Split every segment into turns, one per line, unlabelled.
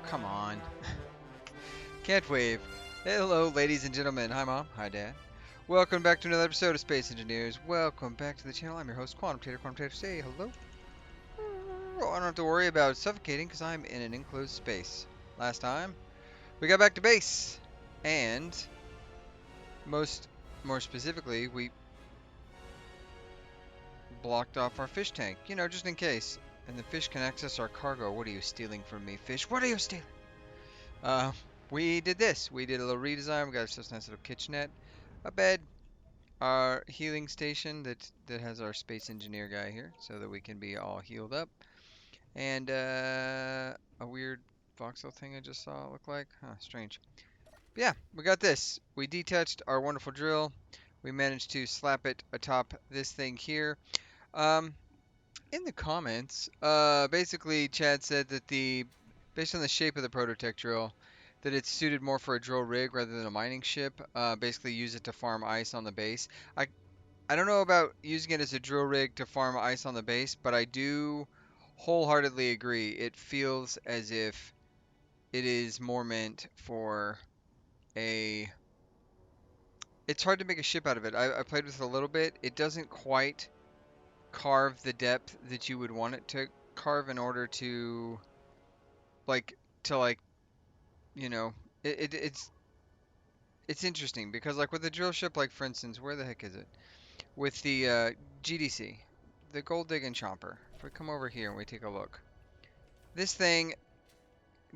come on. Can't wave. Hello, ladies and gentlemen. Hi, Mom. Hi, Dad. Welcome back to another episode of Space Engineers. Welcome back to the channel. I'm your host, Quantum Tater. Say hello. Oh, I don't have to worry about suffocating because I'm in an enclosed space. Last time, we got back to base. And, more specifically, we blocked off our fish tank. You know, just in case. And the fish can access our cargo. What are you stealing from me, fish? What are you stealing? Uh, we did this. We did a little redesign. We got ourselves a nice little kitchenette, a bed, our healing station that has our space engineer guy here, so that we can be all healed up, and a weird voxel thing I just saw look like. Huh, strange. But yeah, we got this. We detached our wonderful drill. We managed to slap it atop this thing here. Um, in the comments, basically Chad said that based on the shape of the Prototech drill, that it's suited more for a drill rig rather than a mining ship. Basically use it to farm ice on the base. I I don't know about using it as a drill rig to farm ice on the base, but I do wholeheartedly agree. It feels as if it is more meant for a. It's hard to make a ship out of it. I played with it a little bit. It doesn't quite carve the depth that you would want it to carve in order to like like you know it's interesting because like with a drill ship, like for instance, where the heck is it? With the GDC, the gold digging chomper. If we come over here and we take a look, this thing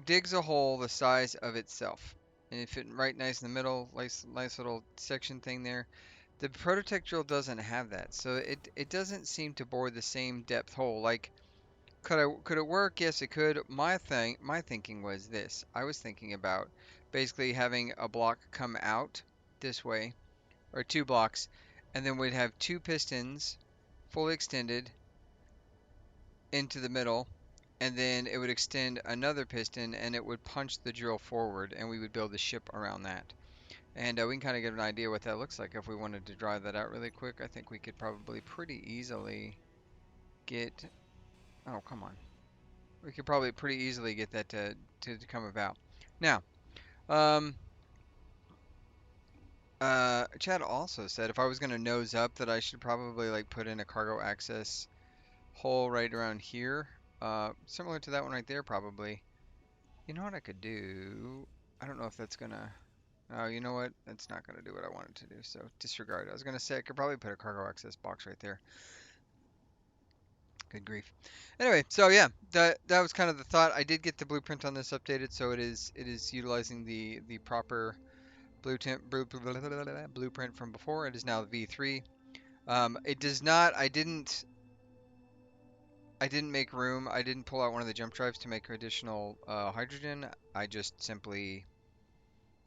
digs a hole the size of itself, and it fit right nice in the middle. Nice little section thing there. The Prototech drill doesn't have that, so it doesn't seem to bore the same depth hole. Like, could it work? Yes, it could. My thinking was this. I was thinking about basically having a block come out this way, or two blocks, and then we'd have two pistons fully extended into the middle, and then it would extend another piston and it would punch the drill forward, and we would build the ship around that. And we can kind of get an idea what that looks like if we wanted to drive that out really quick. I think we could probably pretty easily get. Oh, come on. We could probably pretty easily get that to come about. Now, um, Chad also said if I was going to nose up that I should probably like put in a cargo access hole right around here. Similar to that one right there, probably. You know what I could do? I don't know if that's gonna. Oh, you know what? That's not gonna do what I wanted to do. So disregard. I was gonna say I could probably put a cargo access box right there. Good grief. Anyway, so yeah, that was kind of the thought. I did get the blueprint on this updated, so it is utilizing the proper blueprint from before. It is now V3. It does not. I didn't make room. I didn't pull out one of the jump drives to make additional hydrogen. I just simply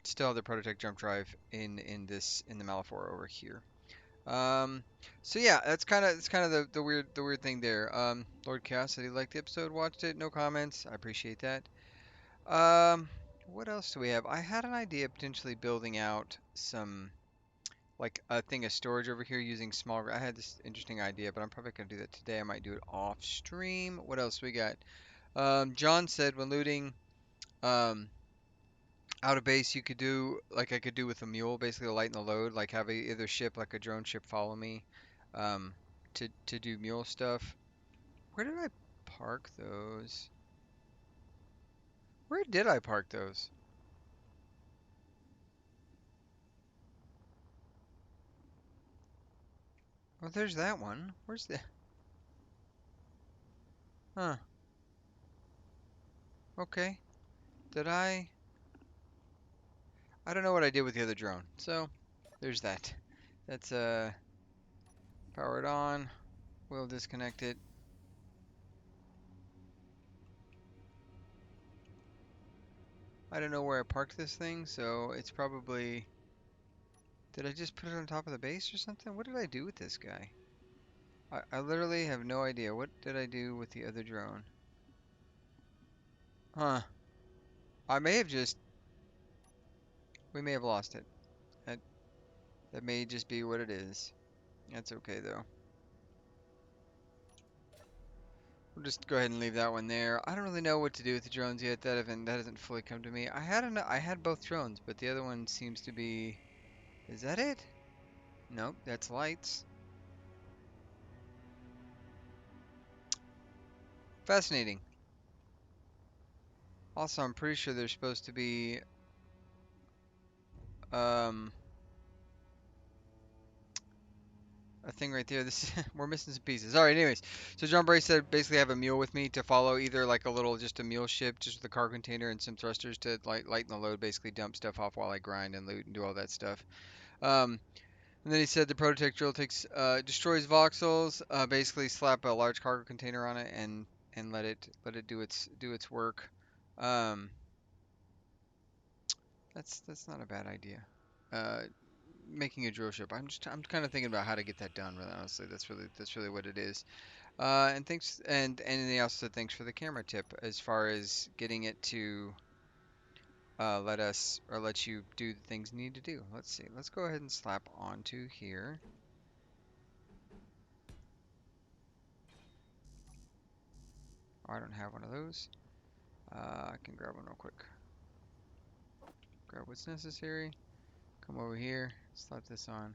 still have the Prototech jump drive in the Malafor over here. Um, so yeah, that's kind of the weird thing there. Lord Chaos said he liked the episode, watched it, no comments. I appreciate that. Um, what else do we have? I had an idea of potentially building out some like a thing of storage over here using small. I had this interesting idea, but I'm probably gonna do that today. I might do it off stream. What else we got? John said when looting. Um, Out of base, you could do like I could do with a mule, basically lighten the load, like have either ship, like a drone ship, follow me, um, to do mule stuff. Where did I park those? Where did I park those? Oh, there's that one. Where's the? Huh. Okay. Did I? I don't know what I did with the other drone. So, there's that. That's powered on. We'll disconnect it. I don't know where I parked this thing, so it's probably. Did I just put it on top of the base or something? What did I do with this guy? I literally have no idea. What did I do with the other drone? Huh. I may have just... We may have lost it. That, that may just be what it is. That's okay, though. We'll just go ahead and leave that one there. I don't really know what to do with the drones yet. That hasn't fully come to me. I had both drones, but the other one seems to be. Is that it? Nope, that's lights. Fascinating. Also, I'm pretty sure there's supposed to be um a thing right there. This we're missing some pieces. All right, anyways. So John Bray said basically have a mule with me to follow either like a little just a mule ship just with a car container and some thrusters to lighten the load, basically dump stuff off while I grind and loot and do all that stuff. Um, and then he said the Proto Drill takes destroys voxels, basically slap a large cargo container on it and let it do its work. Um, that's not a bad idea. Uh, Making a drill ship. I'm kind of thinking about how to get that done. Really, honestly, that's really what it is. And thanks, and they also said thanks for the camera tip as far as getting it to let you do the things you need to do. Let's see. Let's go ahead and slap onto here. Oh, I don't have one of those. I can grab one real quick. Grab what's necessary. Come over here. Slap this on.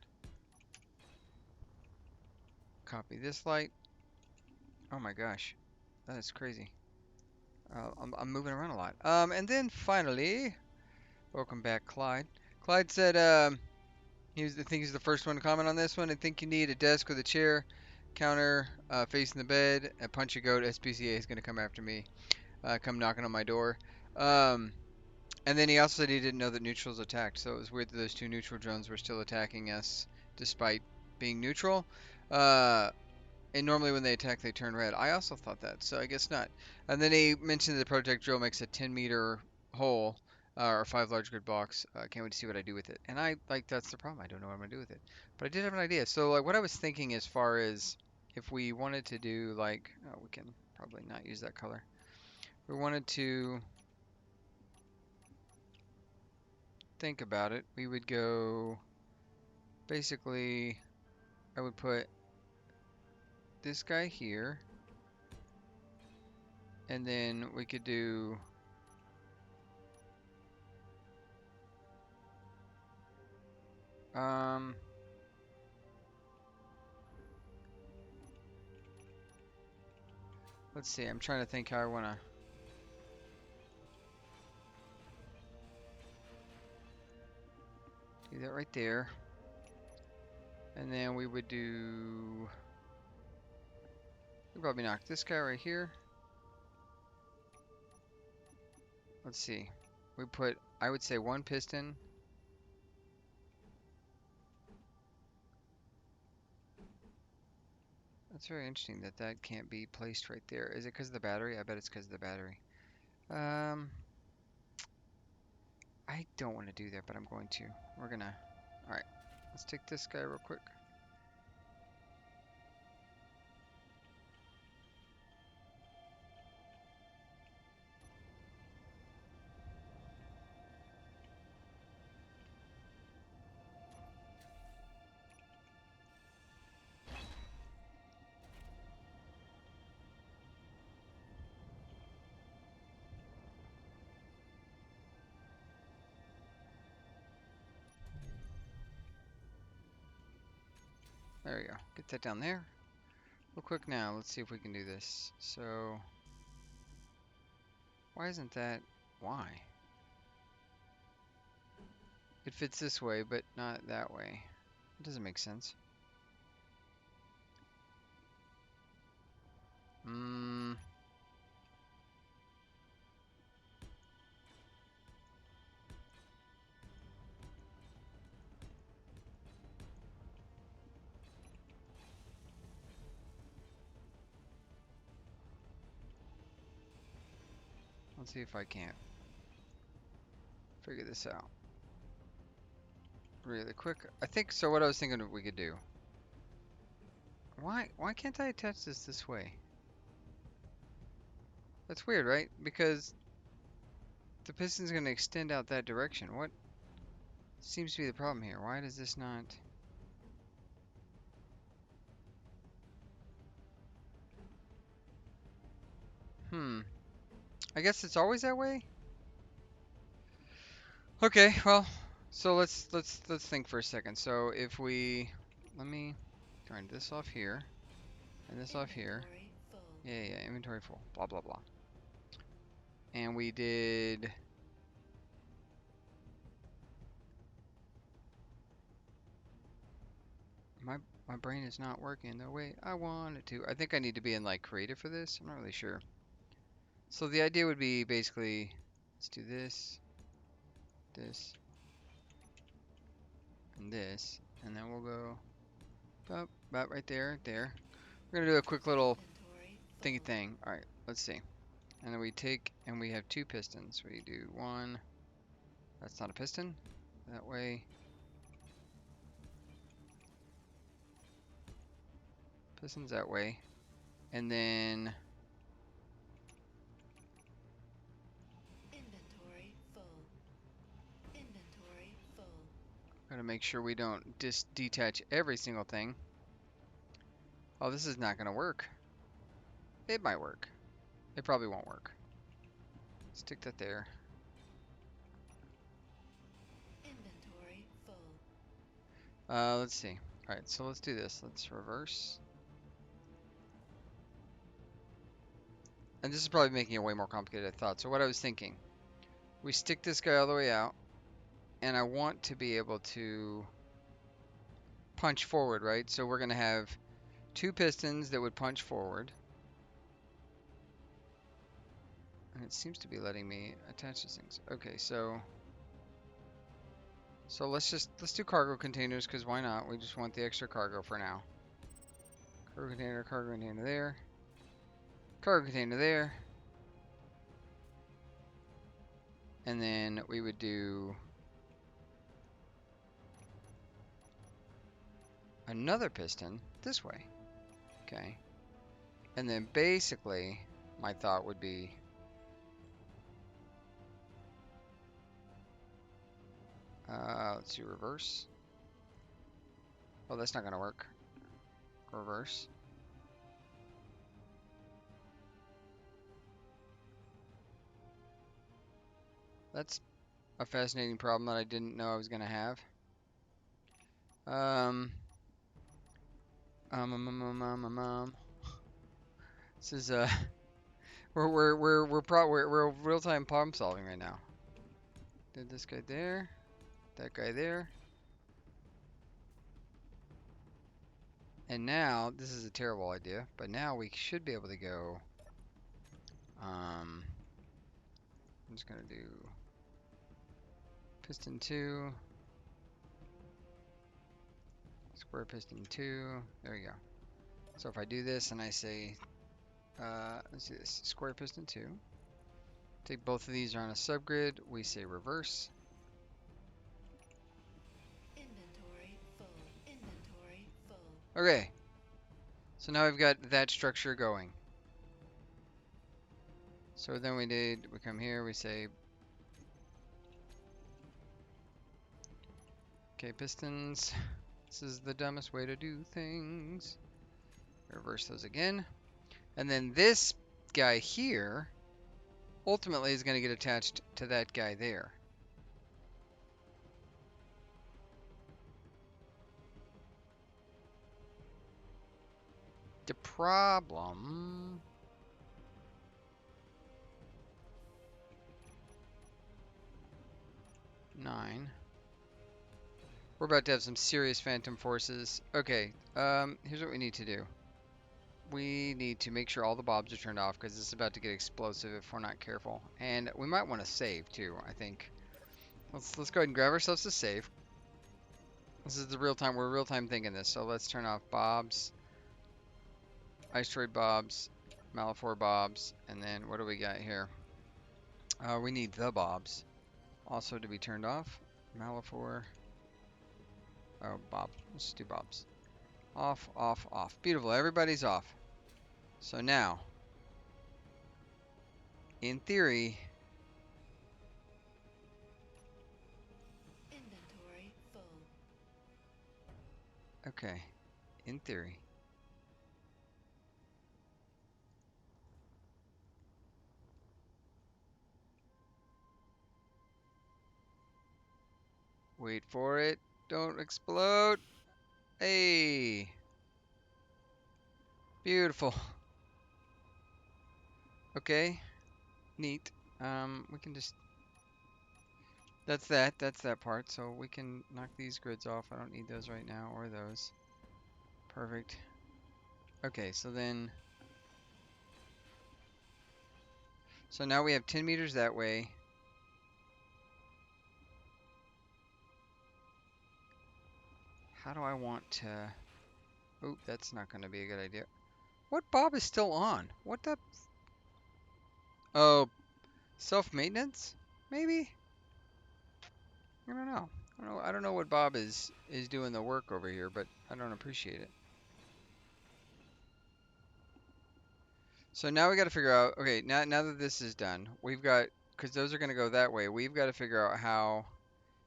Copy this light. Oh my gosh, that is crazy. I'm moving around a lot. And then finally, welcome back, Clyde. Clyde said, I think he's the first one to comment on this one. I think you need a desk with a chair, counter facing the bed. A punch a goat. SPCA is gonna come after me. Come knocking on my door. Um, and then he also said he didn't know that neutrals attacked. So it was weird that those two neutral drones were still attacking us despite being neutral. Uh, And normally when they attack, they turn red. I also thought that, so I guess not. And then he mentioned that the Protect drill makes a 10-meter hole, or 5 large grid blocks. Can't wait to see what I do with it. And that's the problem. I don't know what I'm gonna do with it. But I did have an idea. So like what I was thinking as far as if we wanted to do like, oh, we can probably not use that color. We wanted to think about it. We would go, basically, I would put this guy here, and then we could do. Um, let's see. I'm trying to think how I want to do that right there. And then we would do. We'd probably knock this guy right here. Let's see. We put, I would say, one piston. That's very interesting that that can't be placed right there. Is it because of the battery? I bet it's because of the battery. Um, I don't want to do that, but I'm going to. We're gonna. All right. Let's take this guy real quick. There we go. Get that down there. Real quick now. Let's see if we can do this. So, why isn't that? Why? It fits this way, but not that way. It doesn't make sense. Hmm. Let's see if I can't figure this out really quick. I think so. What I was thinking we could do. Why can't I attach this way? That's weird, right? Because the piston's going to extend out that direction. What seems to be the problem here? Why does this not? I guess it's always that way? Okay, well, so let's think for a second. So if we let me turn this off here and this off here. Yeah, inventory full. Blah blah blah. And we did my my brain is not working the way I want it to. I think I need to be in like creative for this. I'm not really sure. So the idea would be basically let's do this, this, and this, and then we'll go about right there, there. We're gonna do a quick little thingy thing. All right, let's see. And then we take and we have two pistons. We do one. That's not a piston. That way. Pistons that way. And then gotta make sure we don't detach every single thing. Oh, this is not gonna work. It might work. It probably won't work. Stick that there. Let's see. Alright, so let's do this. Let's reverse. And this is probably making it way more complicated than I thought. So what I was thinking, we stick this guy all the way out, and I want to be able to punch forward, right? So we're gonna have two pistons that would punch forward. And it seems to be letting me attach these things. Okay, so let's do cargo containers, because why not? We just want the extra cargo for now. Cargo container there. Cargo container there. And then we would do another piston this way. Okay. And then basically my thought would be let's do reverse. Oh, that's not gonna work. Reverse. That's a fascinating problem that I didn't know I was gonna have. This is we're real-time problem solving right now. Did this guy there, that guy there. And now, this is a terrible idea, but now we should be able to go, I'm just gonna do piston 2, square piston 2, there we go. So if I do this and I say, let's do this, square piston 2, take both of these are on a subgrid, we say reverse. Okay, so now we've got that structure going. So then we come here, we say, okay, pistons, this is the dumbest way to do things. Reverse those again. And then this guy here ultimately is going to get attached to that guy there. The problem... Nine. We're about to have some serious phantom forces. Okay, here's what we need to do. We need to make sure all the bobs are turned off because it's about to get explosive if we're not careful. And we might want to save too, I think. Let's go ahead and grab ourselves a save. This is the real time, we're real time thinking this. So let's turn off bobs, Iceroid bobs, Malafor bobs, and then what do we got here? We need the bobs also to be turned off. Malafor. Oh, Bob. Let's do Bob's. Off, off, off. Beautiful. Everybody's off. So now, in theory, okay, in theory, Wait for it. Don't explode. Hey. Beautiful. Okay. Neat. We can just... That's that. That's that part. So we can knock these grids off. I don't need those right now, or those. Perfect. Okay, so then... So now we have 10 meters that way. How do I want to... Oop, that's not going to be a good idea. What bob is still on? What the... Oh, self-maintenance? Maybe? I don't know. I don't know what Bob is doing the work over here, but I don't appreciate it. So now we got to figure out, okay, now that this is done, we've got, because those are going to go that way, we've got to figure out how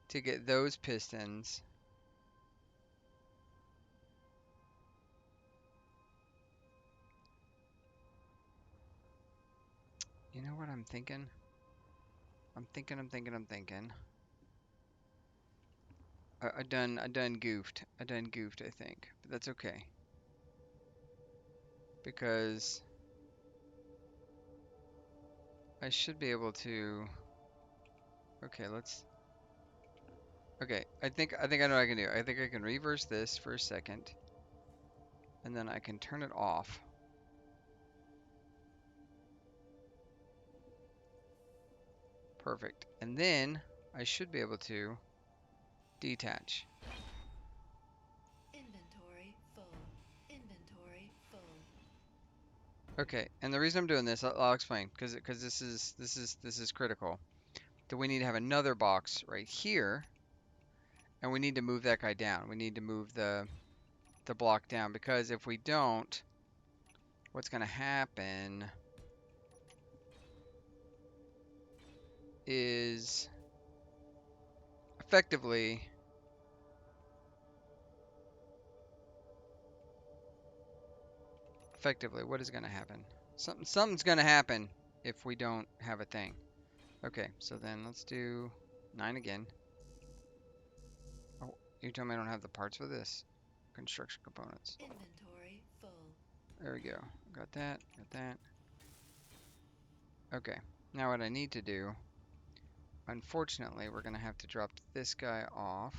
to get those pistons. You know what I'm thinking? I'm thinking. I done goofed. I think. But that's okay. Because I should be able to, okay, okay, I think I know what I can do. I think I can reverse this for a second. And then I can turn it off. Perfect. And then I should be able to detach.
Inventory full. Inventory full.
Okay, and the reason I'm doing this, I'll explain, because this is critical. That we need to have another box right here, and we need to move that guy down. We need to move the block down, because if we don't, what's going to happen is effectively what is going to happen? Something's going to happen if we don't have a thing. Okay, so then let's do 9 again. Oh, you told me I don't have the parts for this. Construction components.
Inventory full.
There we go. Got that, got that. Okay, now what I need to do, unfortunately, we're going to have to drop this guy off.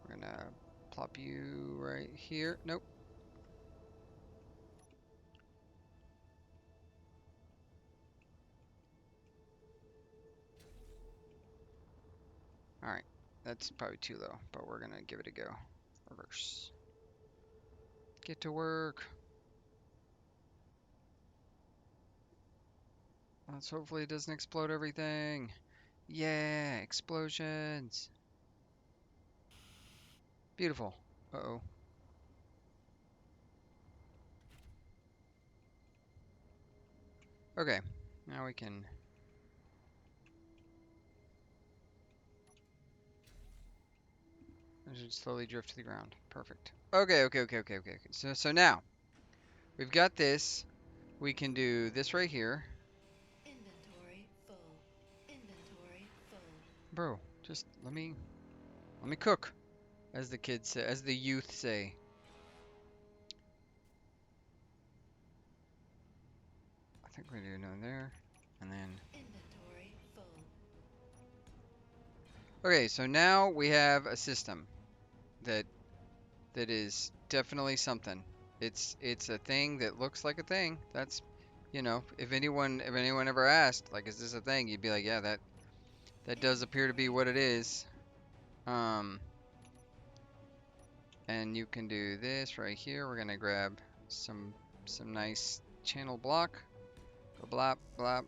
We're going to plop you right here. Nope. Alright, that's probably too low, but we're going to give it a go. Reverse. Get to work. Let's hopefully it doesn't explode everything. Yeah, explosions. Beautiful. Uh-oh. Okay, now we can... I should slowly drift to the ground. Perfect. Okay. So now, we've got this. We can do this right here.
Inventory full. Inventory full.
Bro, just let me cook, as the kids say, as the youth say. I think we're gonna do another there, and then...
Inventory full.
Okay, so now we have a system that is definitely something. It's a thing that looks like a thing. That's, you know, if anyone ever asked, like, is this a thing? You'd be like, yeah, that does appear to be what it is. And you can do this right here. We're gonna grab some nice channel block. Go blop blop.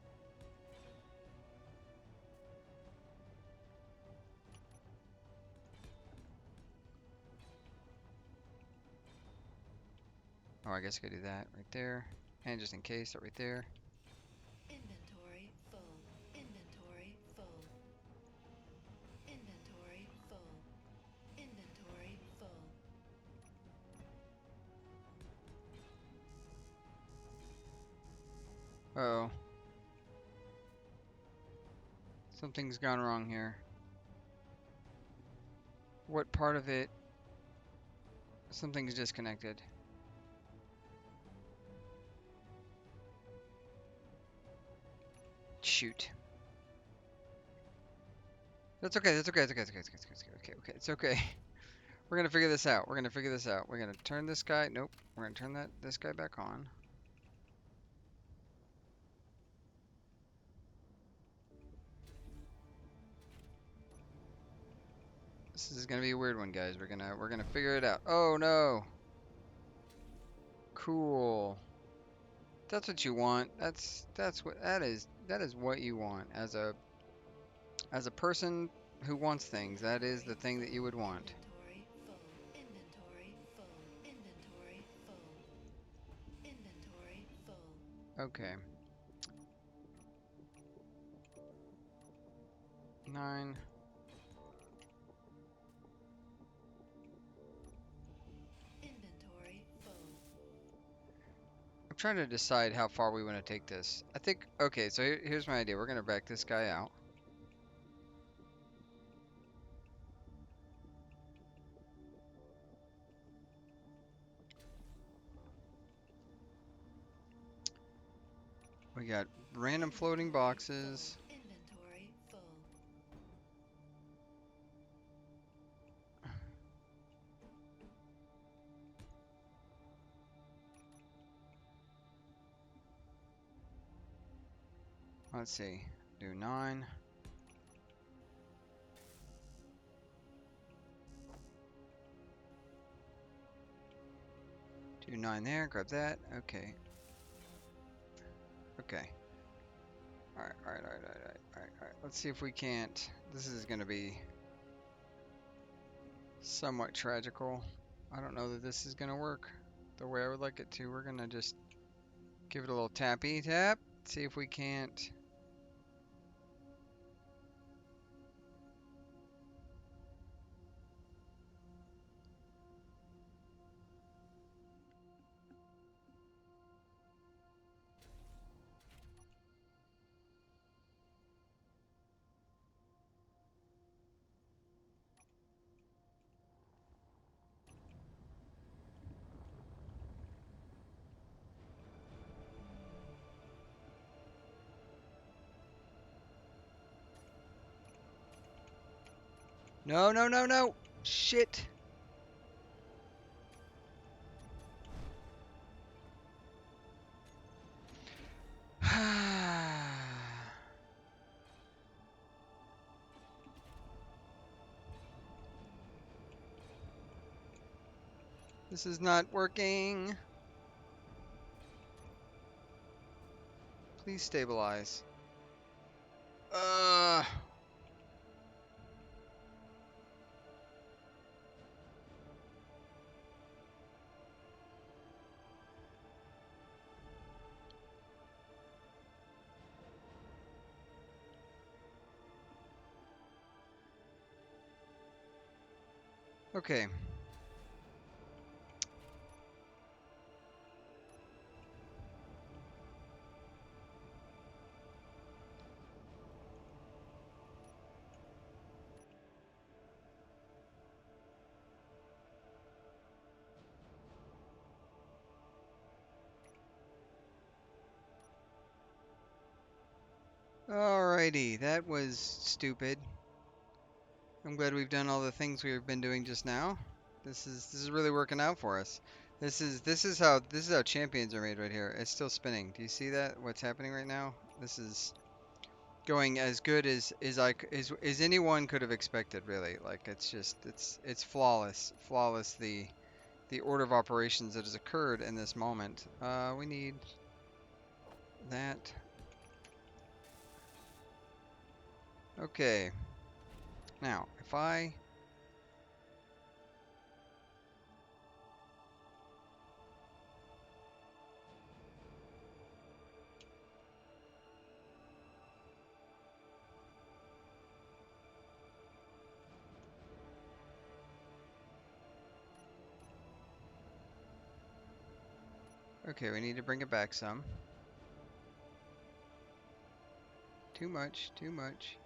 Oh, I guess I could do that right there. And just in case, that right there.
Inventory full. Inventory full. Inventory full.
Uh-oh. Something's gone wrong here. What part of it? Something's disconnected. Shoot. That's okay, that's okay, that's okay, that's okay, that's okay, that's okay, okay, okay, it's okay. We're gonna figure this out. We're gonna figure this out. We're gonna turn this guy. Nope. We're gonna turn this guy back on. This is gonna be a weird one, guys. We're gonna figure it out. Oh no. Cool. That's what you want. That is what you want as a person who wants things. That is the thing that you would want.
Inventory full. Inventory full. Inventory full. Inventory full.
Okay. 9.
Inventory full.
I'm trying to decide how far we want to take this. I think, okay, so here's my idea. We're gonna back this guy out. We got random floating boxes.
Inventory full.
Let's see. Do 9. Do 9 there. Grab that. Okay. Okay. Alright, alright, alright, alright, alright, alright. Let's see if we can't. This is gonna be somewhat tragical. I don't know that this is gonna work the way I would like it to. We're gonna just give it a little tappy tap. See if we can't. No, no, no, no! Shit! This is not working. Please stabilize. Okay. Alrighty, that was stupid. I'm glad we've done all the things we've been doing just now. This is really working out for us. This is how champions are made right here. It's still spinning. Do you see that? What's happening right now? This is going as good as anyone could have expected, really. Like it's flawless. Flawless the order of operations that has occurred in this moment. We need that. Okay. Now, if I Okay, we need to bring it back some. Too much, too much.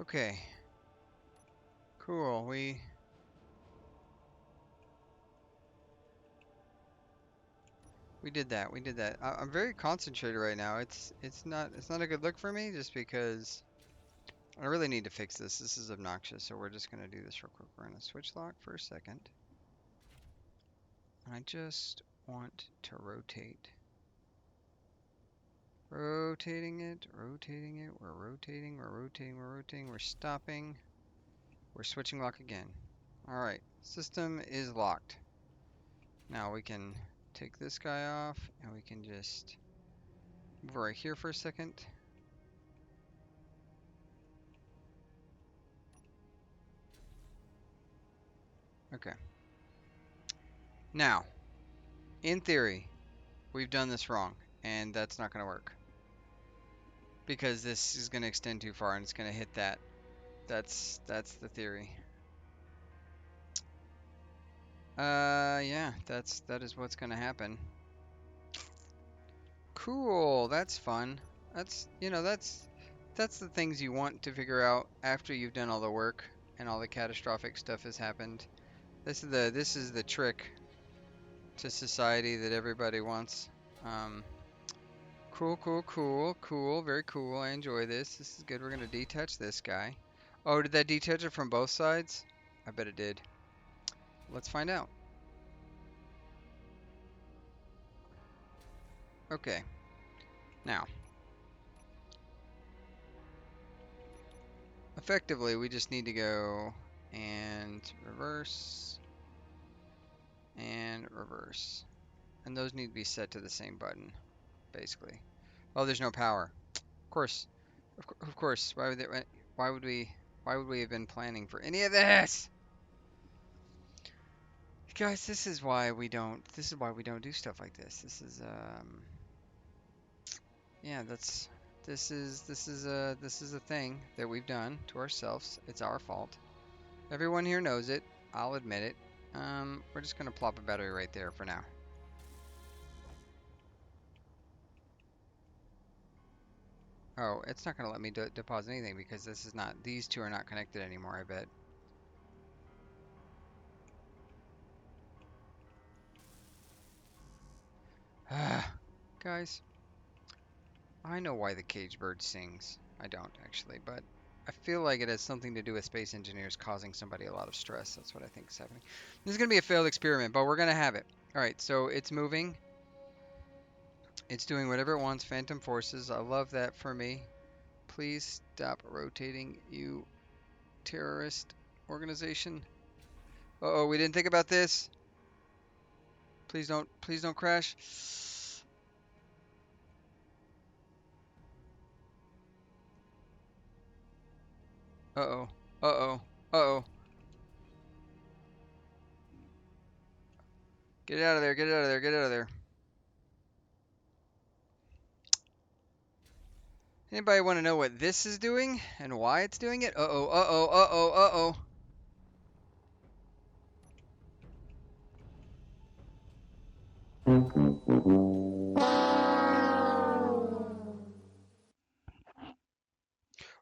Okay. Cool. We did that. We did that. I'm very concentrated right now. It's not a good look for me just because I really need to fix this. This is obnoxious. So we're just gonna do this real quick. We're gonna switch lock for a second. And I just want to rotate. Rotating it, rotating it. We're rotating, we're rotating, we're rotating. We're stopping. We're switching lock again. All right. System is locked. Now we can take this guy off and we can just move right here for a second. Okay. Now, in theory, we've done this wrong, and that's not going to work because this is going to extend too far and it's going to hit that. That's the theory. Yeah, that is what's going to happen. Cool, that's fun. That's the things you want to figure out after you've done all the work and all the catastrophic stuff has happened. This is the trick to society that everybody wants. Um, cool, cool, cool, cool, very cool. I enjoy this. This is good. We're gonna detach this guy. Oh, did that detach it from both sides? I bet it did. Let's find out. Okay, now, effectively, we just need to go and reverse and reverse. And those need to be set to the same button, basically. Oh, there's no power. Of course. Of course. Why would we why would we have been planning for any of this? Guys, this is why we don't do stuff like this. Yeah, this is a thing that we've done to ourselves. It's our fault. Everyone here knows it. I'll admit it. We're just gonna plop a battery right there for now. Oh, it's not gonna let me deposit anything because these two are not connected anymore, I bet. Guys, I know why the cage bird sings. I don't actually, but I feel like it has something to do with space engineers causing somebody a lot of stress. That's what I think is happening. This is gonna be a failed experiment, but we're gonna have it. All right, so it's moving. It's doing whatever it wants. Phantom forces. I love that for me. Please stop rotating, you terrorist organization. Uh-oh, we didn't think about this. Please don't crash. Uh-oh. Uh-oh. Uh-oh. Get out of there. Get out of there. Get out of there. Anybody want to know what this is doing and why it's doing it? Uh-oh. Uh-oh. Uh-oh. Uh-oh.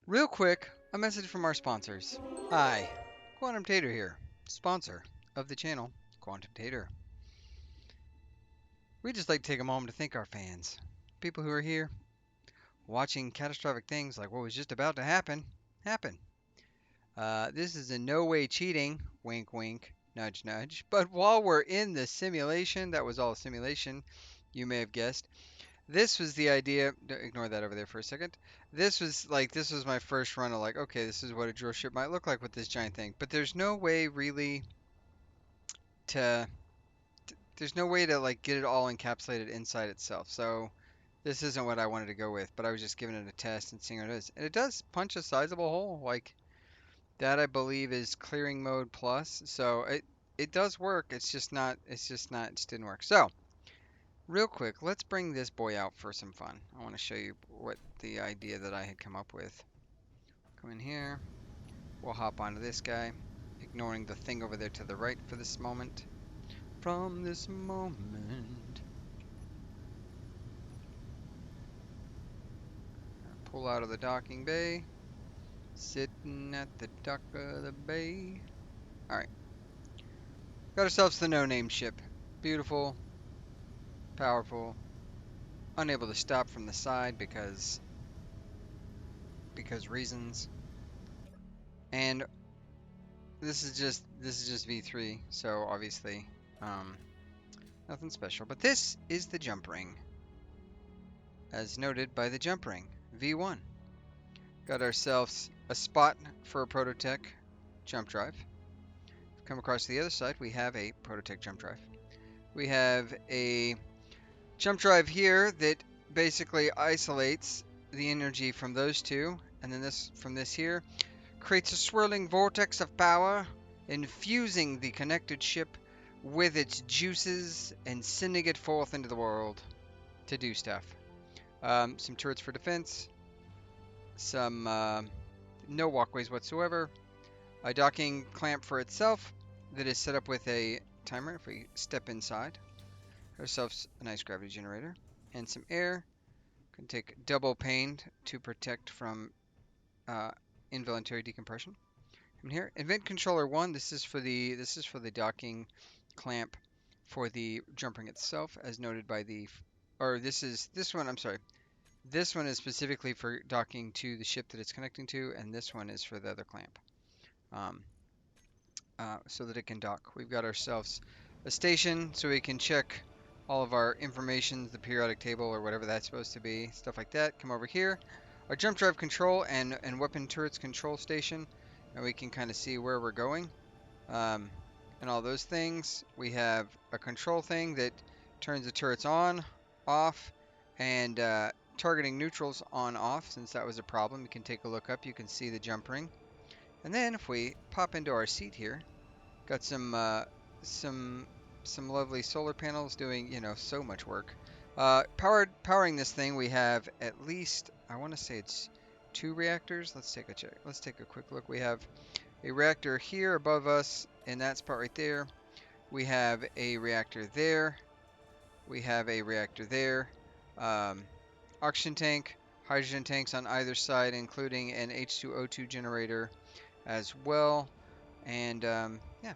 Real quick, a message from our sponsors. Hi, Quantum Tater here, sponsor of the channel, Quantum Tater. We'd just like to take a moment to thank our fans, people who are here, watching catastrophic things like what was just about to happen. This is in no way cheating, wink wink, nudge nudge, but while we're in the simulation, that was all a simulation, you may have guessed, this was the idea. Ignore that over there for a second. This was my first run of like, okay, this is what a drill ship might look like with this giant thing. But to there's no way to like get it all encapsulated inside itself. So This isn't what I wanted to go with, but I was just giving it a test and seeing what it is. And it does punch a sizable hole. Like that, I believe is clearing mode plus. So it does work. It's just not. It's just not. It just didn't work. So real quick, let's bring this boy out for some fun. I want to show you what the idea that I had come up with. Come in here. We'll hop onto this guy, ignoring the thing over there to the right for this moment. From this moment, pull out of the docking bay, sitting at the dock of the bay. Alright, got ourselves the no-name ship. Beautiful, powerful, unable to stop from the side because reasons. And this is just V3, so obviously nothing special. But this is the jump ring, as noted by the jump ring, V1. Got ourselves a spot for a Prototech jump drive. Come across to the other side, we have a Prototech jump drive. We have a jump drive here that basically isolates the energy from those two, and then this from this here creates a swirling vortex of power, infusing the connected ship with its juices and sending it forth into the world to do stuff. Some turrets for defense, some no walkways whatsoever, a docking clamp for itself that is set up with a timer. If we step inside, ourselves a nice gravity generator and some air. Can take double pane to protect from involuntary decompression. From here, event controller 1. This is for the docking clamp for the jump ring itself, as noted by the, or this one. I'm sorry. This one is specifically for docking to the ship that it's connecting to, and this one is for the other clamp. So that it can dock. We've got ourselves a station so we can check all of our information, the periodic table or whatever that's supposed to be, stuff like that. Come over here, our jump drive control and weapon turrets control station, and we can kind of see where we're going and all those things. We have a control thing that turns the turrets on, off, and targeting neutrals on, off. Since that was a problem, you can take a look up. You can see the jump ring. And then if we pop into our seat here, got some lovely solar panels doing, so much work. Powering this thing, we have at least, I want to say it's 2 reactors. Let's take a check. Let's take a quick look. We have a reactor here above us in that spot right there. We have a reactor there. We have a reactor there. Oxygen tank, hydrogen tanks on either side, including an H2O2 generator as well. And yeah,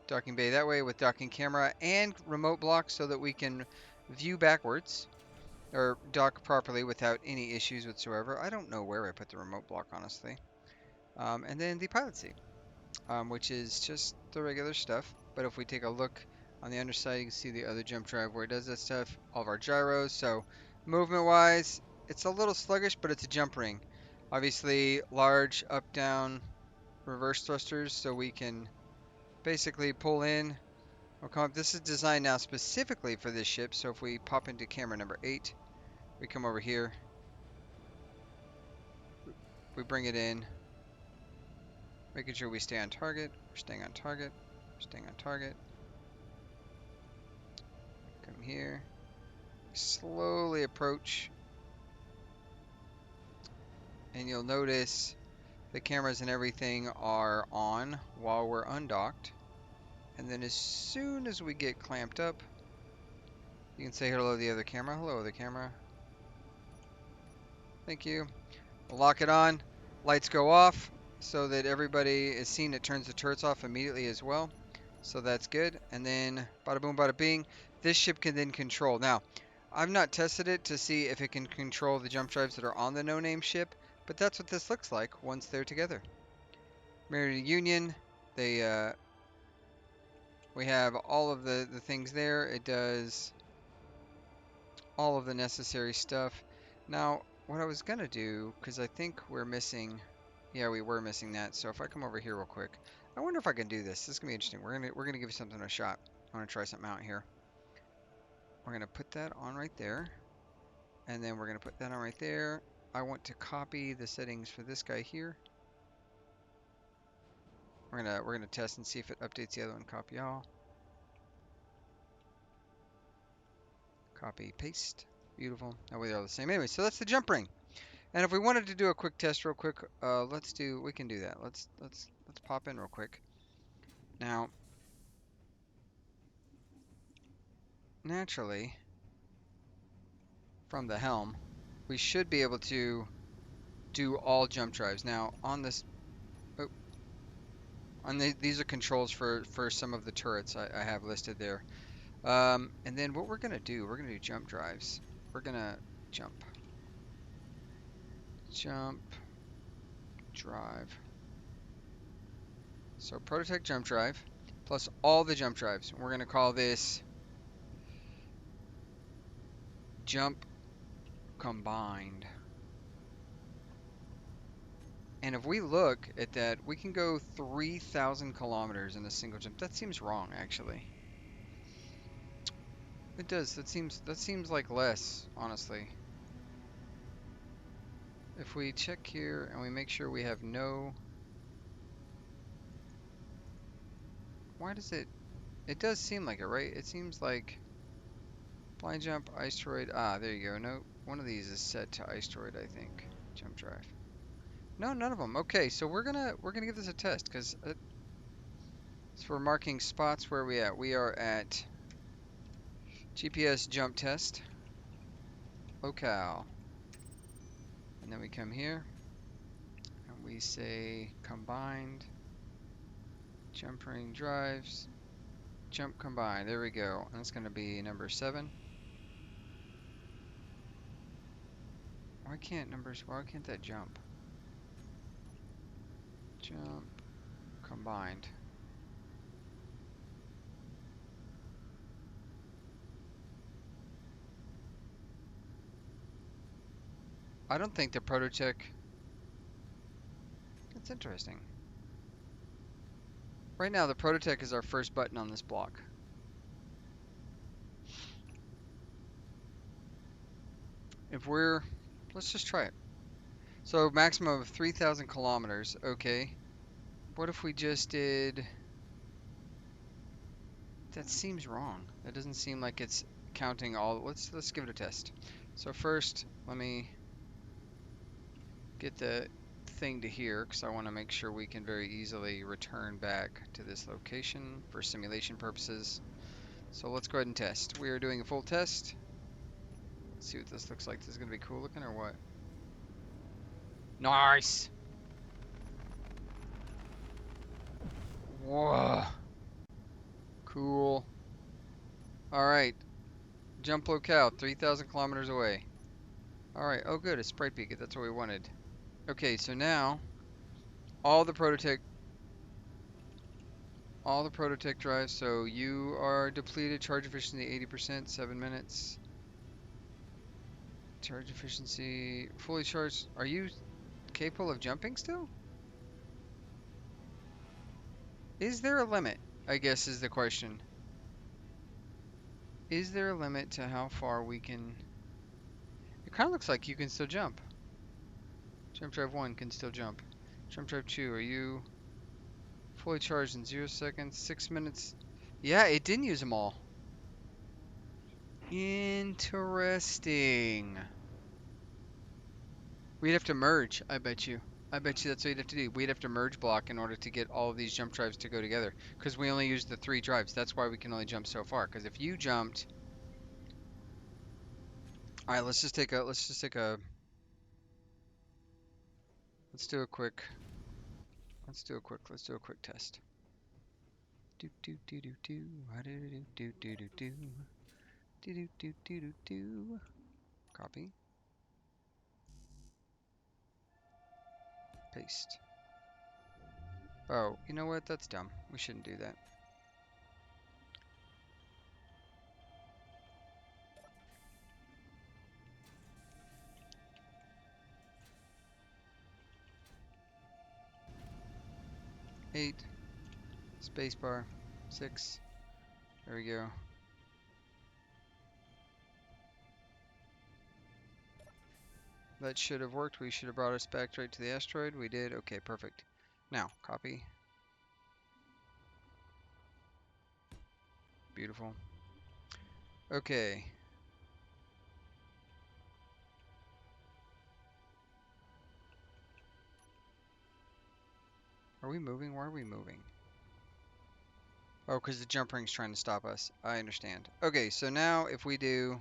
docking bay that way with docking camera and remote block so that we can view backwards or dock properly without any issues whatsoever. I don't know where I put the remote block, honestly. And then the pilot seat, which is just the regular stuff. But if we take a look on the underside, you can see the other jump drive where it does that stuff. All of our gyros. So movement wise, it's a little sluggish, but it's a jump ring. Obviously large up down reverse thrusters so we can basically pull in or come up. This is designed now specifically for this ship, so if we pop into camera number 8, we come over here, we bring it in, making sure we stay on target. We're staying on target, we're staying on target. Come here, slowly approach, and you'll notice the cameras and everything are on while we're undocked. And then as soon as we get clamped up, you can say hello to the other camera. Hello, other camera. Thank you. We'll lock it on. Lights go off so that everybody is seen. It turns the turrets off immediately as well. So that's good. And then bada boom, bada bing. This ship can then control. Now, I've not tested it to see if it can control the jump drives that are on the no-name ship, but that's what this looks like once they're together. Married Union. We have all of the things there. It does all of the necessary stuff. Now, what I was going to do, because I think we're missing, yeah, we were missing that. So if I come over here real quick, I wonder if I can do this. This is going to be interesting. We're gonna give something a shot. I want to try something out here. We're going to put that on right there. And then we're going to put that on right there. I want to copy the settings for this guy here. We're gonna test and see if it updates the other one. Copy all. Copy, paste. Beautiful. Now they're all the same. Anyway, so that's the jump ring. And if we wanted to do a quick test real quick, we can do that. Let's pop in real quick. Now, naturally, from the helm, we should be able to do all jump drives. Now, on this, oh, these are controls for some of the turrets I have listed there. And then what we're gonna do, we're gonna do jump drives. We're gonna jump, jump, drive. So Prototech jump drive plus all the jump drives. We're gonna call this jump combined. And if we look at that, we can go 3,000 kilometers in a single jump. That seems wrong, actually. It does. That seems like less, honestly. If we check here and we make sure we have no... Why does it... It does seem like it, right? It seems like blind jump, ice droid. Ah, there you go. No, one of these is set to ice droid, I think. Jump drive. No, none of them. Okay, so we're gonna give this a test because so we're marking spots where we at. We are at GPS jump test, locale, and then we come here and we say combined jump ring drives, jump combined. There we go. And that's gonna be number 7. Why can't that jump? Jump combined. I don't think the Prototech. That's interesting. Right now, the Prototech is our first button on this block. Let's just try it. So maximum of 3,000 kilometers. Okay. What if we just did? That seems wrong. That doesn't seem like it's counting all. Let's give it a test. So first, let me get the thing to here because I want to make sure we can very easily return back to this location for simulation purposes. So let's go ahead and test. We are doing a full test. Let's see what this looks like. This is gonna be cool looking or what? Nice. Whoa. Cool. All right. Jump locale, 3,000 kilometers away. All right. Oh, good. A sprite beacon. That's what we wanted. Okay. So now, all the Prototech drives. So you are depleted. Charge efficiency 80%. 7 minutes. Charge efficiency fully charged. Are you capable of jumping still? Is there a limit? I guess is the question. Is there a limit to how far we can... It kind of looks like you can still jump. Jump drive 1 can still jump. Jump drive 2, are you fully charged in 0 seconds, 6 minutes? Yeah, it didn't use them all. Interesting. We'd have to merge, I bet you. I bet you that's what you'd have to do. We'd have to merge block in order to get all of these jump drives to go together. Because we only used the 3 drives. That's why we can only jump so far. Because if you jumped... Alright, let's do a quick test. Do do do do do. Do do do do do. Do do do do do do. Copy. Paste. Oh, you know what? That's dumb. We shouldn't do that. Eight. Spacebar. 6. There we go. That should have worked. We should have brought us back straight to the asteroid. We did. Okay, perfect. Now, copy. Beautiful. Okay. Are we moving? Why are we moving? Oh, because the jump ring's trying to stop us. I understand. Okay, so now if we do...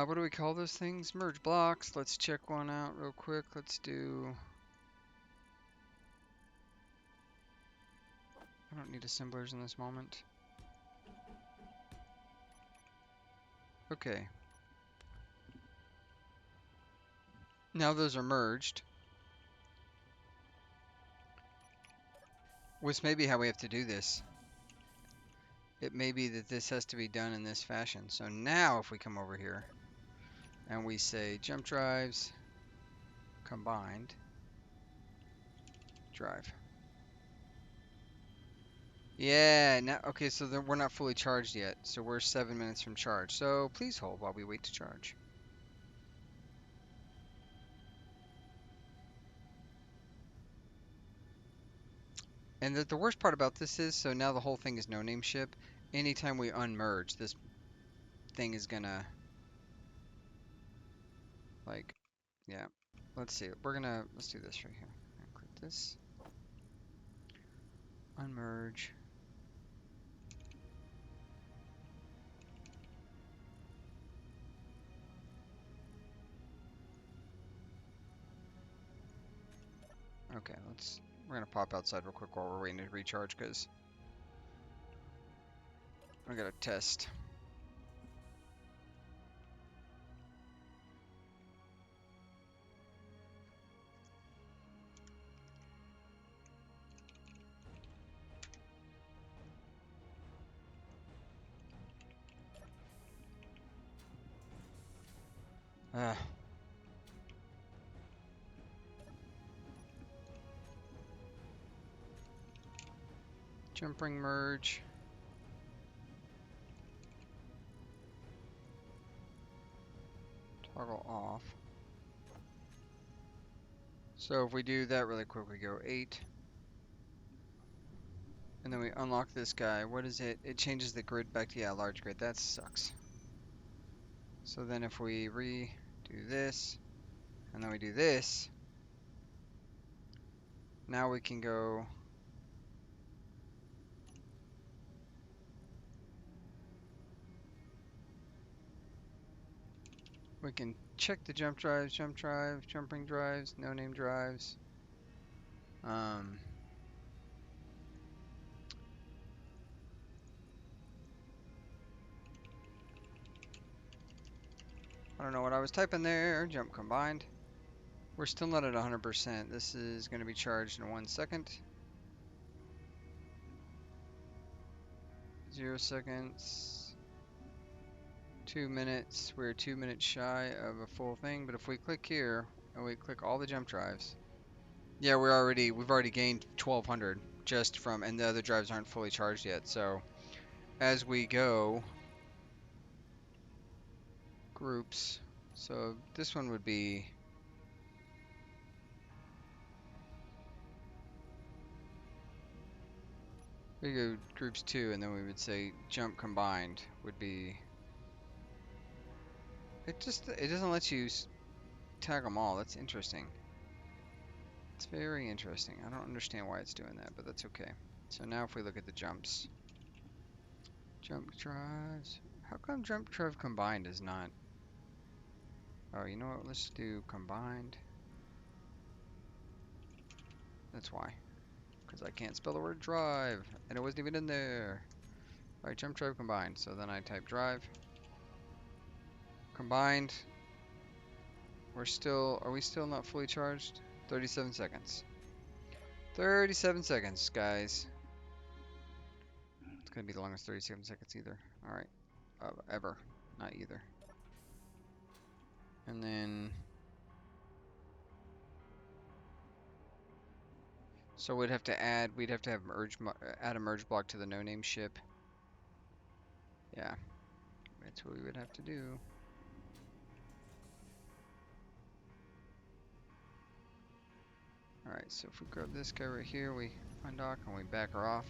what do we call those things? Merge blocks. Let's check one out real quick. Let's do... I don't need assemblers in this moment. Okay. Now those are merged. Which may be how we have to do this. It may be that this has to be done in this fashion. So now if we come over here and we say jump drives combined drive. Yeah, now okay, so then we're not fully charged yet. So we're 7 minutes from charge. So please hold while we wait to charge. And the worst part about this is, so now the whole thing is no name ship. Anytime we unmerge, this thing is gonna, like, yeah. Let's see. Let's do this right here. Click this. Unmerge. Okay, we're gonna pop outside real quick while we're waiting to recharge, because I gotta test. Ah, jump ring merge. Toggle off. So if we do that really quick, we go 8. And then we unlock this guy. What is it? It changes the grid back to, yeah, large grid. That sucks. So then if we redo this, and then we do this, now we can go... We can check the jump drives, jumping drives, no name drives. I don't know what I was typing there. Jump combined. We're still not at 100%. This is going to be charged in 1 second. 0 seconds. 2 minutes. We're 2 minutes shy of a full thing. But if we click here and we click all the jump drives, yeah, we've already gained 1200 just from, and the other drives aren't fully charged yet. So as we go, groups. So this one would be, we go groups 2, and then we would say jump combined would be, it doesn't let you tag them all. That's interesting. It's very interesting. I don't understand why it's doing that, but that's okay. So now if we look at the jumps, jump drives, how come jump drive combined is not, oh, you know what, let's do combined. That's why, because I can't spell the word drive, and it wasn't even in there. Alright, jump drive combined, so then I type drive, combined. Are we still not fully charged? 37 seconds. 37 seconds, guys. It's gonna be the longest 37 seconds either. Alright, ever, not either. And then, so we'd have to have add a merge block to the no name ship. Yeah, that's what we would have to do. Alright, so if we grab this guy right here, we undock and we back her off.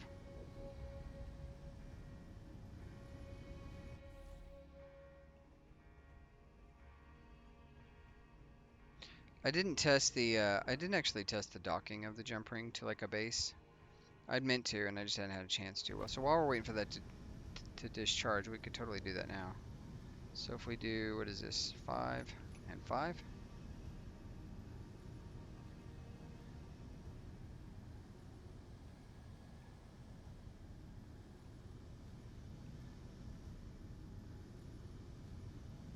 I didn't actually test the docking of the jump ring to like a base. I'd meant to, and I just hadn't had a chance to. Well, so while we're waiting for that to discharge, we could totally do that now. So if we do, what is this, 5 and 5?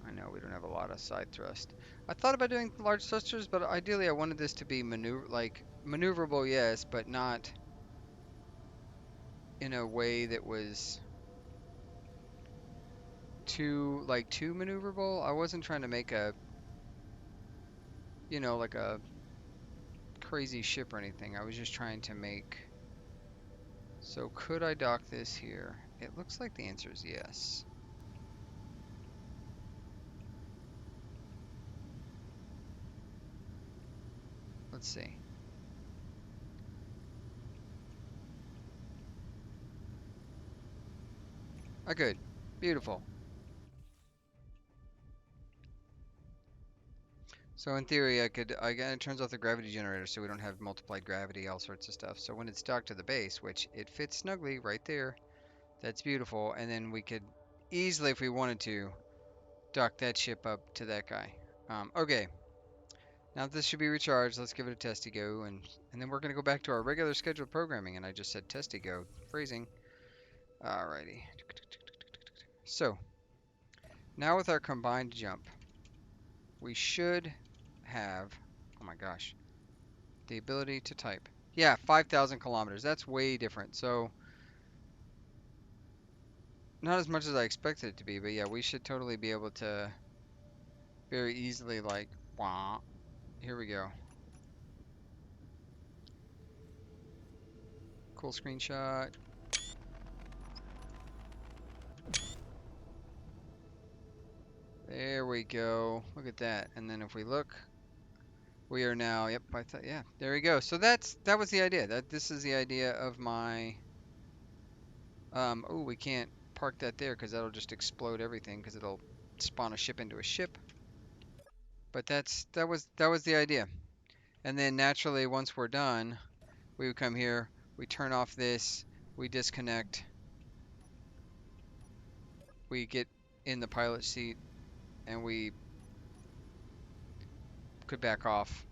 I know we don't have a lot of side thrust. I thought about doing large thrusters, but ideally I wanted this to be maneuverable, yes, but not in a way that was too maneuverable. I wasn't trying to make a, like a crazy ship or anything. I was just trying to make. So could I dock this here? It looks like the answer is yes. Let's see. I could. Beautiful. So in theory, it turns off the gravity generator so we don't have multiplied gravity, all sorts of stuff. So when it's docked to the base, which it fits snugly right there, that's beautiful. And then we could easily, if we wanted to, dock that ship up to that guy. Okay, now that this should be recharged, let's give it a testy go, and then we're gonna go back to our regular scheduled programming. And I just said testy go, phrasing. Alrighty. So now with our combined jump, we should have, oh my gosh, the ability to type. Yeah, 5,000 kilometers. That's way different. So not as much as I expected it to be, but yeah, we should totally be able to very easily like, wah, here we go. Cool screenshot. There we go. Look at that. And then if we look, we are now, yep, I thought, yeah, there we go. So that was the idea. This is the idea of my, oh, we can't park that there because that'll just explode everything because it'll spawn a ship into a ship. But that was the idea. And then naturally, once we're done, we would come here, we turn off this, we disconnect, we get in the pilot seat, and we could back off,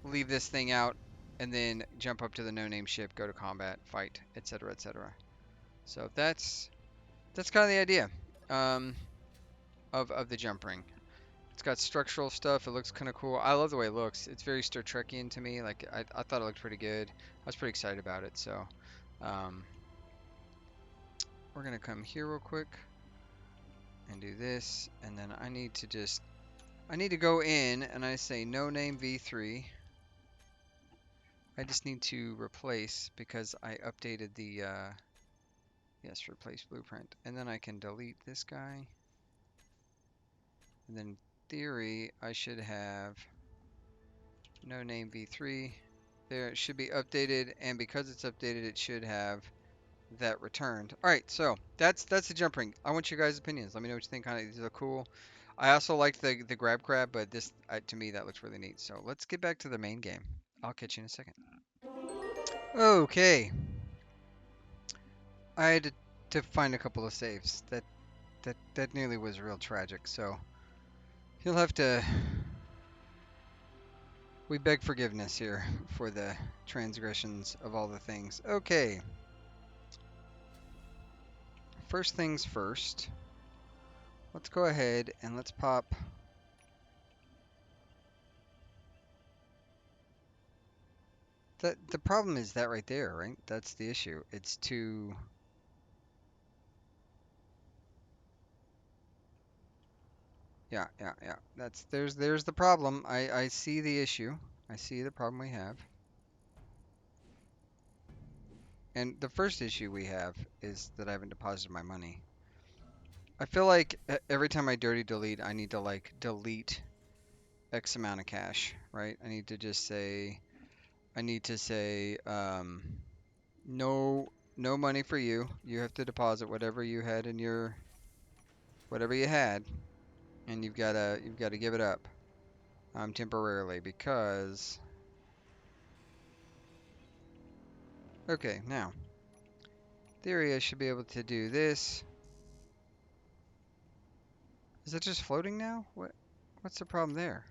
leave this thing out, and then jump up to the no-name ship, go to combat, fight, etc., etc. So that's kind of the idea of the jump ring. It's got structural stuff. It looks kind of cool. I love the way it looks. It's very Star Trekian to me. Like I thought it looked pretty good. I was pretty excited about it. So um, we're gonna come here real quick and do this, and then I need to go in and I say no name v3. I just need to replace because I updated the yes, replace blueprint, and then I can delete this guy, and then in theory I should have no name v3. There, it should be updated, and because it's updated, it should have that returned. All right, so that's the jump ring. I want your guys' opinions. Let me know what you think. Kind of, these are cool. I also like the grab crab, but this to me that looks really neat. So let's get back to the main game. I'll catch you in a second. Okay, I had to find a couple of saves. That nearly was real tragic. So you'll have to. We beg forgiveness here for the transgressions of all the things. Okay. First things first. Let's go ahead and let's pop. The problem is that right there, right? That's the issue. It's too. Yeah, yeah, yeah. There's the problem. I see the issue. I see the problem we have. And the first issue we have is that I haven't deposited my money. I feel like every time I dirty delete, I need to like delete X amount of cash, right? I need to just say, I need to say, no, no money for you. You have to deposit whatever you had in your, whatever you had, and you've gotta give it up, temporarily because, okay, now, theory I should be able to do this. Is it just floating now? What's the problem there?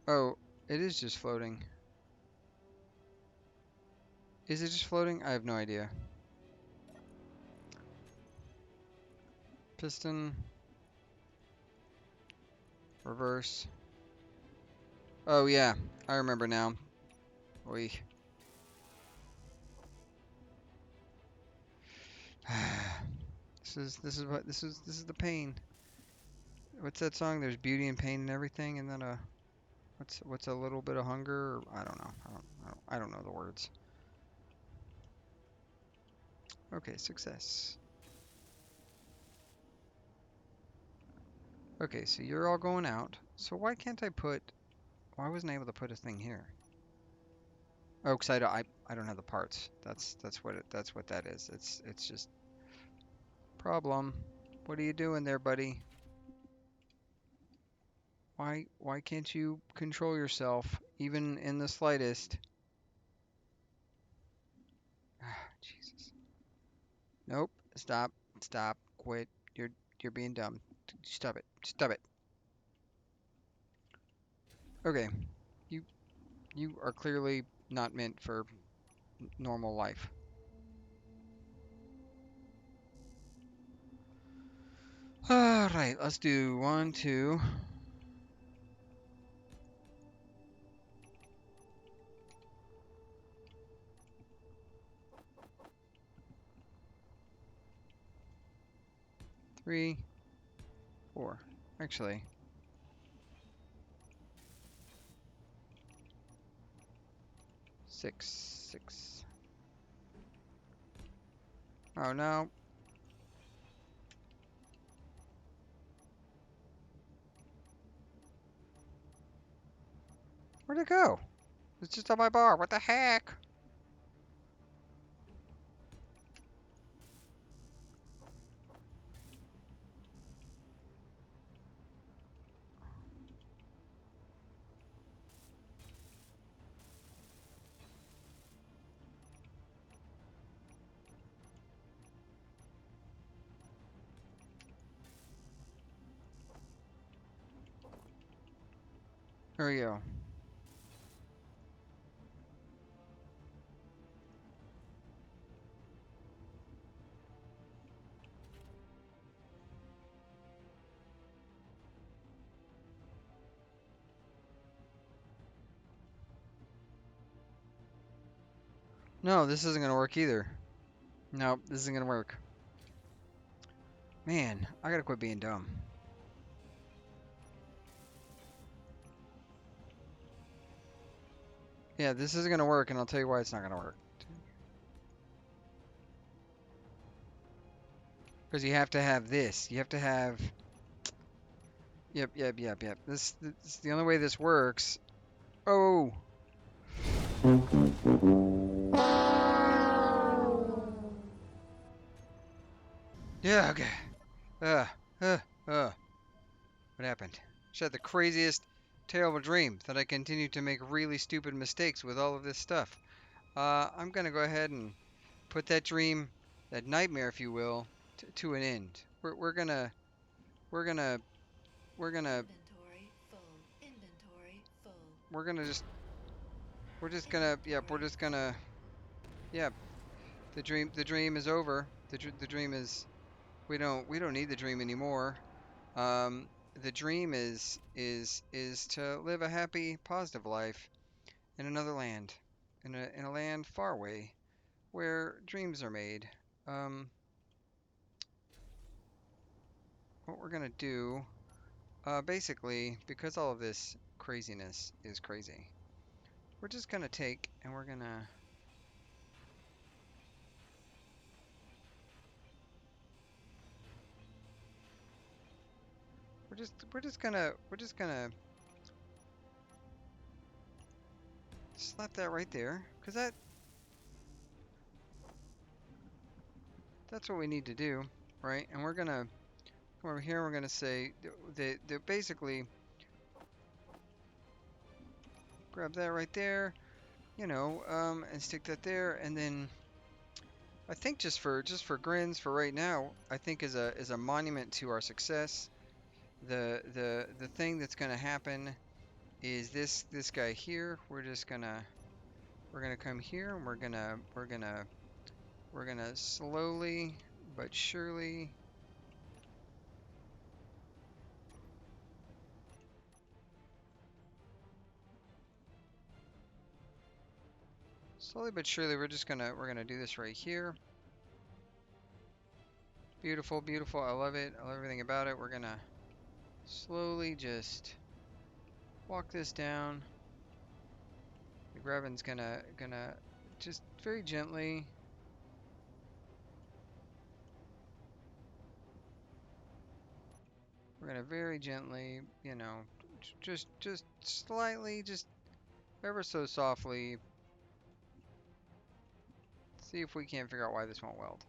Oh, it is just floating. Is it just floating? I have no idea. Piston, reverse. Oh yeah, I remember now. We. This is the pain. What's that song? There's beauty and pain and everything, and then what's a little bit of hunger? I don't know. I don't know the words. Okay, success. Okay, so you're all going out. So why can't I put? Why wasn't I able to put a thing here? Oh, 'cause I don't have the parts. That's what that is. It's just problem. What are you doing there, buddy? Why can't you control yourself even in the slightest? Jesus. Nope. Stop. Stop. Quit. You're being dumb. Stop it. Stop it. Okay. You you are clearly not meant for normal life. All right. Let's do 1, 2, 3, 4. Actually, 6, 6. Oh no. Where'd it go? It's just on my bar. What the heck? There we go. No, this isn't gonna work either. No, this isn't gonna work. Man, I gotta quit being dumb. Yeah, this isn't gonna work, and I'll tell you why it's not gonna work. Because you have to have this. You have to have. Yep, yep, yep, yep. This is the only way this works. Oh. Yeah. Okay. Uh. Uh. Uh. What happened? She had the craziest, terrible dream that I continue to make really stupid mistakes with all of this stuff. I'm gonna go ahead and put that dream, that nightmare, if you will, to an end. We're gonna. We're gonna. We're gonna.
Inventory full. Inventory full.
We're gonna just. We're just gonna. Yep. We're just gonna. Yep. The dream is over. The dream is. We don't need the dream anymore. Um, the dream is to live a happy, positive life in another land, in a land far away, where dreams are made. Um, what we're gonna do, basically, because all of this craziness is crazy, we're just gonna take and we're gonna we're just gonna slap that right there, cause that's what we need to do, right? And we're gonna come over here. And we're gonna say they basically grab that right there, and stick that there, and then I think just for grins for right now, I think is a monument to our success. The thing that's gonna happen is this guy here. We're gonna come here and we're gonna slowly but surely we're gonna do this right here. Beautiful, beautiful. I love it. I love everything about it. We're gonna slowly just walk this down. The grabbing's gonna just very gently. We're gonna very gently, just slightly, just ever so softly, see if we can't figure out why this won't weld.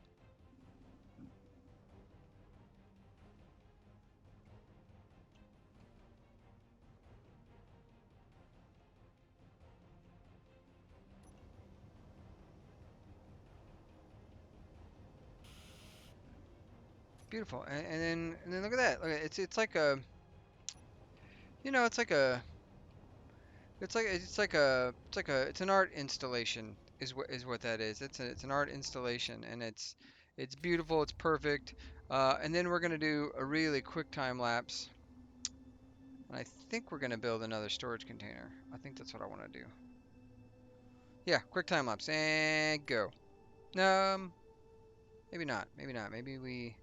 Beautiful. And then look at that. Look at it's like a it's like a it's an art installation is what that is. It's an art installation, and it's beautiful. It's perfect. And then we're gonna do a really quick time lapse. And I think we're gonna build another storage container. I think that's what I want to do. Yeah, quick time lapse and go. Maybe not. Maybe not. Maybe we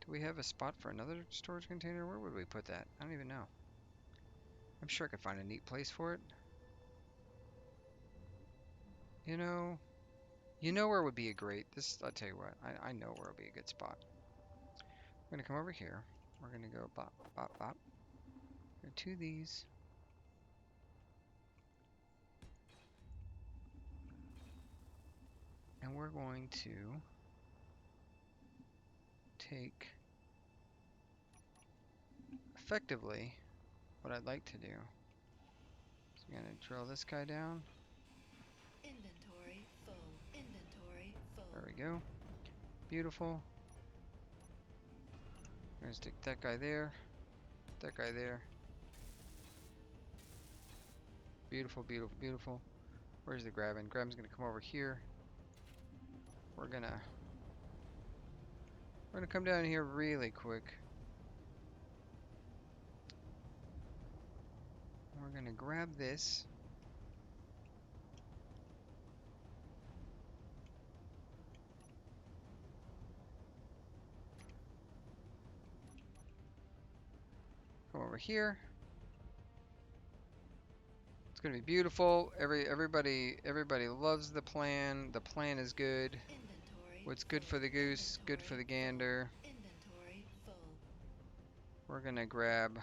do we have a spot for another storage container? Where would we put that? I don't even know. I'm sure I could find a neat place for it. You know, you know where would be a great this I'll tell you what, I know where would be a good spot. We're gonna come over here. We're gonna go bop bop bop. Go to these. And we're going to take effectively what I'd like to do. So I'm gonna drill this guy down.
Inventory full. Inventory full.
There we go. Beautiful. We're gonna stick that guy there. That guy there. Beautiful, beautiful, beautiful. Where's the grabbing? Grabbing's gonna come over here. We're gonna come down here really quick. We're gonna grab this. Come over here. It's gonna be beautiful. Everybody loves the plan. The plan is good.
Inventory.
What's good for the goose, good for the gander.
Inventory full.
We're gonna grab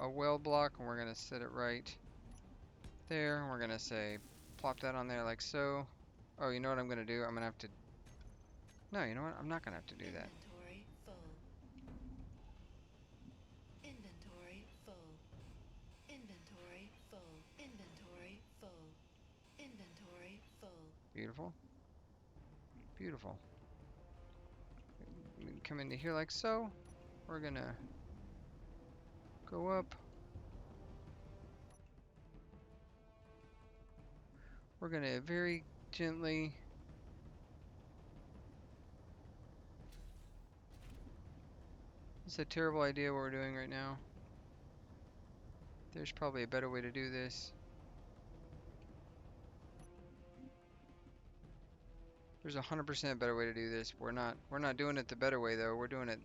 a well block and we're gonna set it right there. And we're gonna say, plop that on there like so. Oh, you know what I'm gonna do? I'm gonna have to. No, you know what? I'm not gonna have to do that.
Inventory full. Inventory full. Inventory full. Inventory full. Inventory full.
Beautiful. Beautiful. Come into here like so. We're gonna go up. We're gonna very gently it's a terrible idea what we're doing right now. There's probably a better way to do this. There's 100% better way to do this. We're not doing it the better way though. We're doing it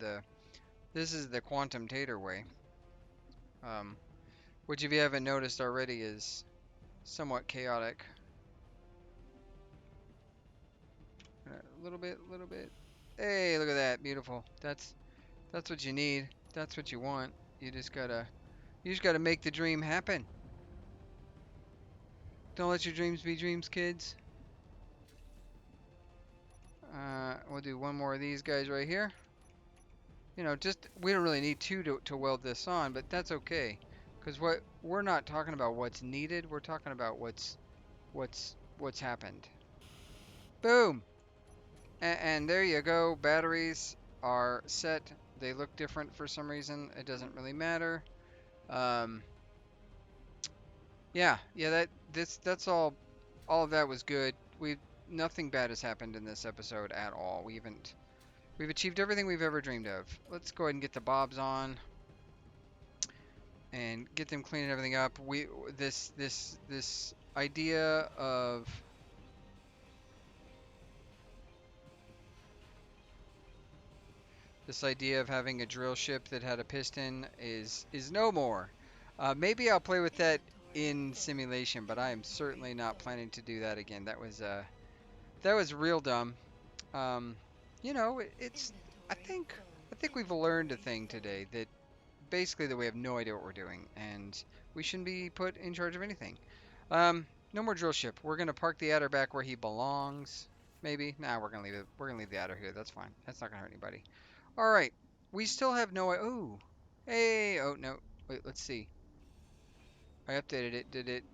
this is the quantum tater way. Which if you haven't noticed already is somewhat chaotic. A little bit. Hey, look at that, beautiful. That's what you need. That's what you want. You just gotta make the dream happen. Don't let your dreams be dreams, kids. We'll do one more of these guys right here. You know, just we don't really need two to weld this on, but that's okay. Because what we're not talking about what's needed, we're talking about what's happened. Boom! And there you go. Batteries are set. They look different for some reason. It doesn't really matter. Um, yeah, that's all of that was good. We've Nothing bad has happened in this episode at all. We've achieved everything we've ever dreamed of. Let's go ahead and get the bobs on and get them cleaning everything up. This idea of having a drill ship that had a piston is no more. Maybe I'll play with that in simulation, but I am certainly not planning to do that again. That was real dumb. Um, you know, it's I think I think we've learned a thing today that basically that we have no idea what we're doing, and we shouldn't be put in charge of anything. No more drill ship. We're gonna park the adder back where he belongs. Maybe. Nah, we're gonna leave it. We're gonna leave the adder here. That's fine. That's not gonna hurt anybody. All right. We still have no. Oh, hey. Oh no. Wait. Let's see. I updated it. Did it?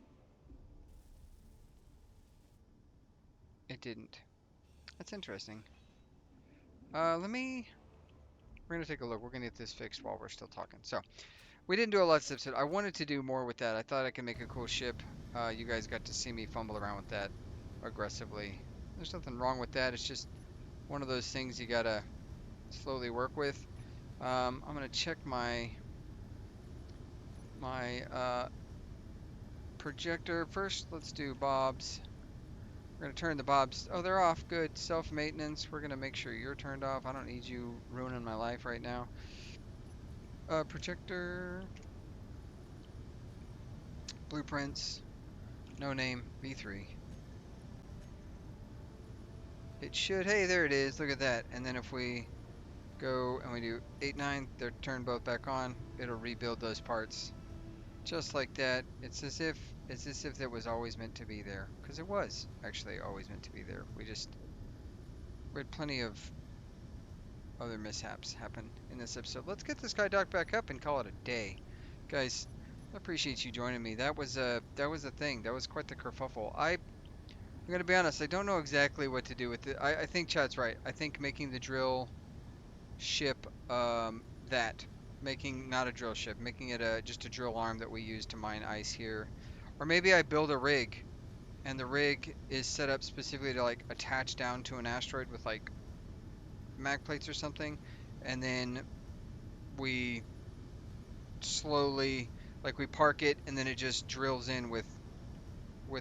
It didn't. That's interesting. Let me. We're gonna take a look. We're gonna get this fixed while we're still talking. So we didn't do a lot of steps. I wanted to do more with that. I thought I could make a cool ship. You guys got to see me fumble around with that aggressively. There's nothing wrong with that. It's just one of those things you gotta slowly work with. I'm gonna check my projector first. Let's do bobs. We're gonna turn the bobs. Oh, they're off. Good. Self-maintenance. We're gonna make sure you're turned off. I don't need you ruining my life right now. Projector. Blueprints. No name. V3. It should. Hey, there it is. Look at that. And then if we go and we do 8, 9, they're turned both back on. It'll rebuild those parts. Just like that. It's as if that was always meant to be there. Because it was actually always meant to be there. We had plenty of other mishaps happen in this episode. Let's get this guy docked back up and call it a day. Guys, I appreciate you joining me. That was a thing. That was quite the kerfuffle. I'm gonna be honest, I don't know exactly what to do with it. I think Chad's right. I think making the drill ship making not a drill ship, making it just a drill arm that we use to mine ice here. Or maybe I build a rig and the rig is set up specifically to like attach down to an asteroid with like mag plates or something, and then we slowly we park it and then it just drills in with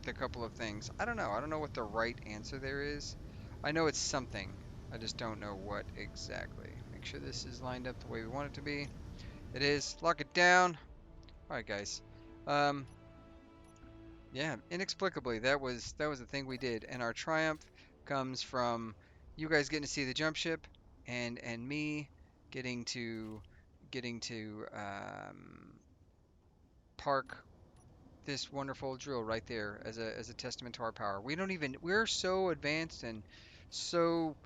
a couple of things. I don't know. I don't know what the right answer there is. I know it's something. I just don't know what exactly. Make sure this is lined up the way we want it to be. It is. Lock it down. All right, guys. Yeah, inexplicably, that was the thing we did, and our triumph comes from you guys getting to see the jump ship, and me getting to park this wonderful drill right there as a testament to our power. We're so advanced and so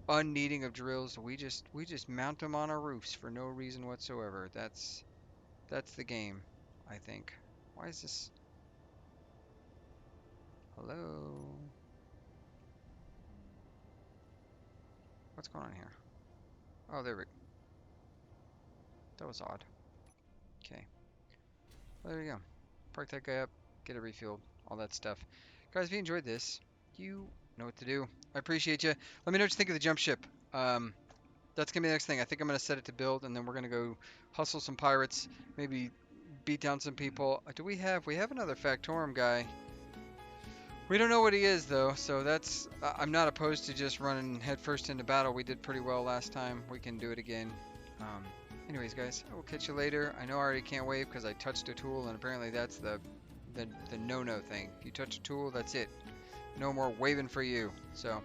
unneeding of drills. We just mount them on our roofs for no reason whatsoever. That's the game, I think. Why is this? Hello? What's going on here? Oh, there we go. That was odd. Okay. Well, there you go. Park that guy up, get it refueled, all that stuff. Guys, if you enjoyed this, you know what to do. I appreciate you. Let me know what you think of the jump ship. That's gonna be the next thing. I think I'm gonna set it to build, and then we're gonna go hustle some pirates, maybe beat down some people. We have another Factorum guy. We don't know what he is though, so that's I'm not opposed to just running headfirst into battle. We did pretty well last time. We can do it again. Anyways, guys, I will catch you later. I know I already can't wave because I touched a tool, and apparently that's the no-no thing. If you touch a tool, that's it. No more waving for you. So,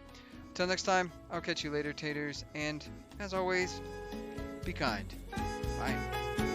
until next time, I'll catch you later, taters. And as always, Be kind. Bye.